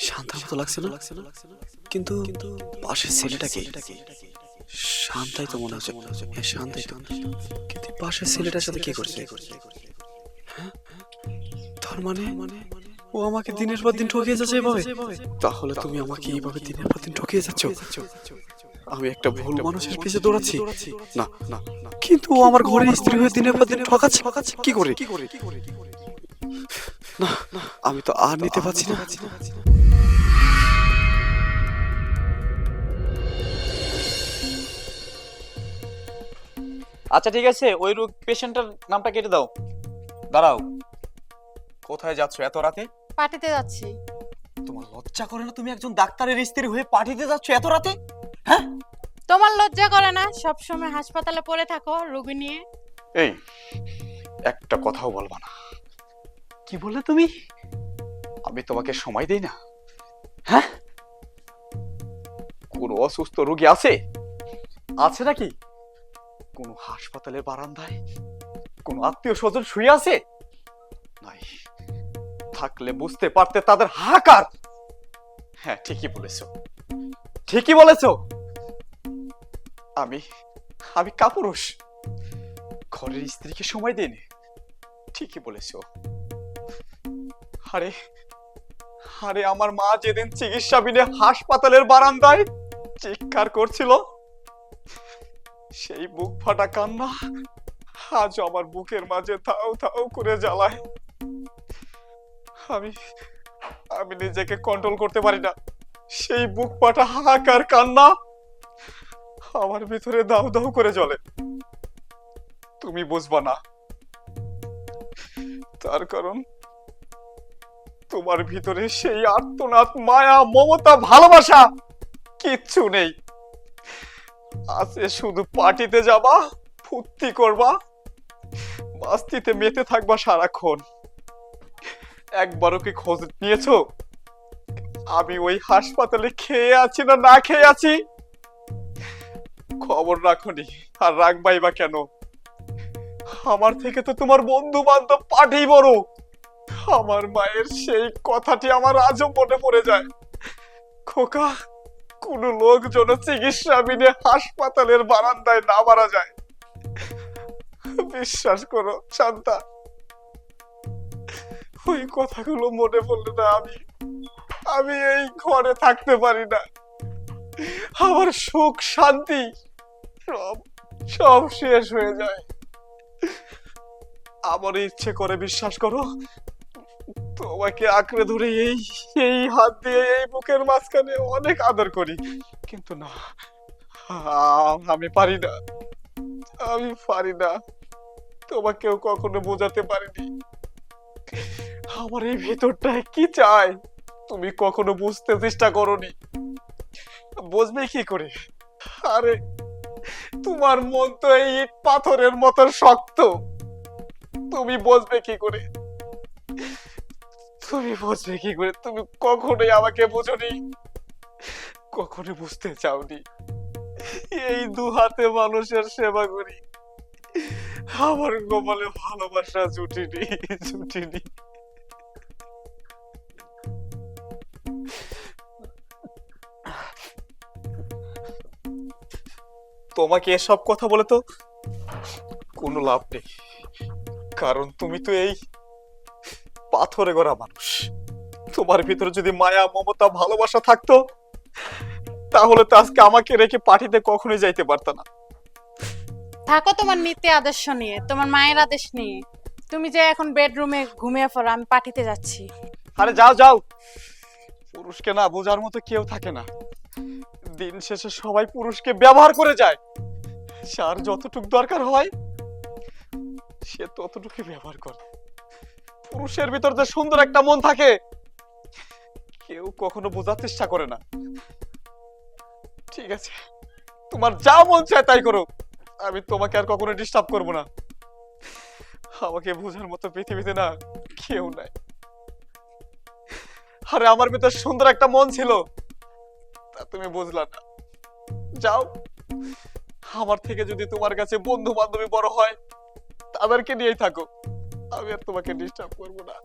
শান্তার মতো লাগছে না? কিন্তু পাশের ছেলেটাকে শান্তাই তো মনে হচ্ছে। হ্যাঁ, শান্তাই তো। কিন্তু পাশের ছেলেটার সাথে কি করছে? হ্যাঁ, তার মানে ও আমাকে দিনের পর দিন ঠকিয়ে যাচ্ছে এভাবে। তাহলে তুমি আমাকে এইভাবে দিনের পর দিন ঠকিয়ে যাচ্ছ। আমি একটা ভুল মানুষের পিছে দৌড়াচ্ছি। না না, কিন্তু ও আমার ঘরের স্ত্রী হয়ে দিনের পর দিন ঠকাচ্ছে। কি করে? না, আমি তো আর নিতে পারছি না। আচ্ছা ঠিক আছে, ওই রোগ পেশেন্টের নামটা কেটে দাও। দাঁড়াও, কোথায় যাচ্ছ এত রাতে? পার্টিতে যাচ্ছি। তোমার লজ্জা করে না? তুমি একজন ডাক্তারের স্ত্রী হয়ে পার্টিতে যাচ্ছ এত রাতে? হ্যাঁ, তোমার লজ্জা করে না সব সময় হাসপাতালে পড়ে থাকো রোগী নিয়ে? এই একটা কথাও বলবা না। কি বললে তুমি? আমি তোমাকে সময় দেই না? হ্যাঁ, কোন অসুস্থ রোগী আছে নাকি কোন হাসপাতালের বারান্দায়? কোন আত্মীয় স্বজন শুয়ে আছে? নাই। থাকলে বুঝতে পারতে তাদের হাহাকার। হ্যাঁ, ঠিকই বলেছো। আমি কাপুরুষ, ঘরের স্ত্রীকে সময় দেয়নি। ঠিকই বলেছো। আরে আরে আমার মা যেদিন চিকিৎসা বিনে হাসপাতালের বারান্দায় চিৎকার করছিল, সেই বুক ফাটা কান্না আজ আমার বুকের মাঝে ধাও ধাও করে জ্বালায়। আমি নিজেকে কন্ট্রোল করতে পারি না। সেই বুক ফাটা হাহাকার কান্না আমার ভিতরে দাও দাও করে জ্বলে। তুমি বুঝবা না, তার কারণ তোমার ভিতরে সেই আর্তনাদ, মায়া, মমতা, ভালোবাসা কিচ্ছু নেই। আছে শুধু পার্টিতে যাবা, ফুর্তি করবা, মাস্তিতে মেতে থাকবা সারাক্ষণ। একবারও কি খোঁজ নিয়েছো আমি ওই হাসপাতালে খেয়ে আছি না না খেয়ে আছি? খবর রাখোনি, আর রাখবাই বা কেন? আমার থেকে তো তোমার বন্ধু বান্ধব পার্টি বড়। আমার মায়ের সেই কথাটি আমার আজও মনে পড়ে যায়। খোকা, কোন লোক যেন চিকিৎসা বিনে হাসপাতালের বারান্দায় না মারা যায়। বিশ্বাস করো শান্তা, ওই কথাগুলো মনে পড়লে না আমি এই ঘরে থাকতে পারি না। আমার সুখ শান্তি সব সব শেষ হয়ে যায়। আমার ইচ্ছে করে, বিশ্বাস করো, তোমাকে আঁকড়ে ধরে এই এই হাত দিয়ে এই বুকের মাঝখানে অনেক আদর করি, কিন্তু না, আমি পারি না। তোমাকেও কখনো বোঝাতে পারিনি আমার এই ভেতরটায় কি চাই। তুমি কখনো বুঝতে চেষ্টা করোনি। বুঝবে কি করে? আরে তোমার মন তো এই ইট পাথরের মতো শক্ত। তুমি বুঝবে কি করে? তুমি কখনোই আমাকে বোঝোনি, কখনো বুঝতে চাওনি। এই দু হাতে মানুষের সেবা করি, আমার কপালে ভালোবাসা জুটিনি। তোমাকে এসব কথা বলে তো কোনো লাভ নেই, কারণ তুমি তো এই পাথরে গড়া মানুষ। তোমার ভিতরে যদি মায়া, মমতা, ভালোবাসা থাকতো, তাহলে তো আজকে আমাকে রেখে পার্টিতে কখনোই যাইতে পারত না। থাকো তোমার নীতি আদর্শ নিয়ে, তোমার মায়ের আদেশ নিয়ে। তুমি যে এখন বেডরুমে ঘুমিয়ে পড়ো, আমি পার্টিতে যাচ্ছি। আরে যাও। পুরুষকে না বোঝার মতো কেউ থাকে না। দিন শেষে সবাই পুরুষকে ব্যবহার করে যায়। যার যতটুকু দরকার হয় সে ততটুকু ব্যবহার করে। পুরুষের ভিতর যে সুন্দর একটা মন থাকে কেউ কখনো বোঝার চেষ্টা করে না। ঠিক আছে, তোমার যা মন চায় তাই করো, আমি তোমাকে আর কখনো ডিস্টার্ব করবো না। আমাকে বোঝার মতো পৃথিবীতে না কেউ নাই। আরে আমার ভিতর সুন্দর একটা মন ছিল, তা তুমি বুঝলা না। যাও, আমার থেকে যদি তোমার কাছে বন্ধু বান্ধবী বড় হয় তাদেরকে নিয়েই থাকো, আমি আর তোমাকে ডিস্টার্ব করবো না।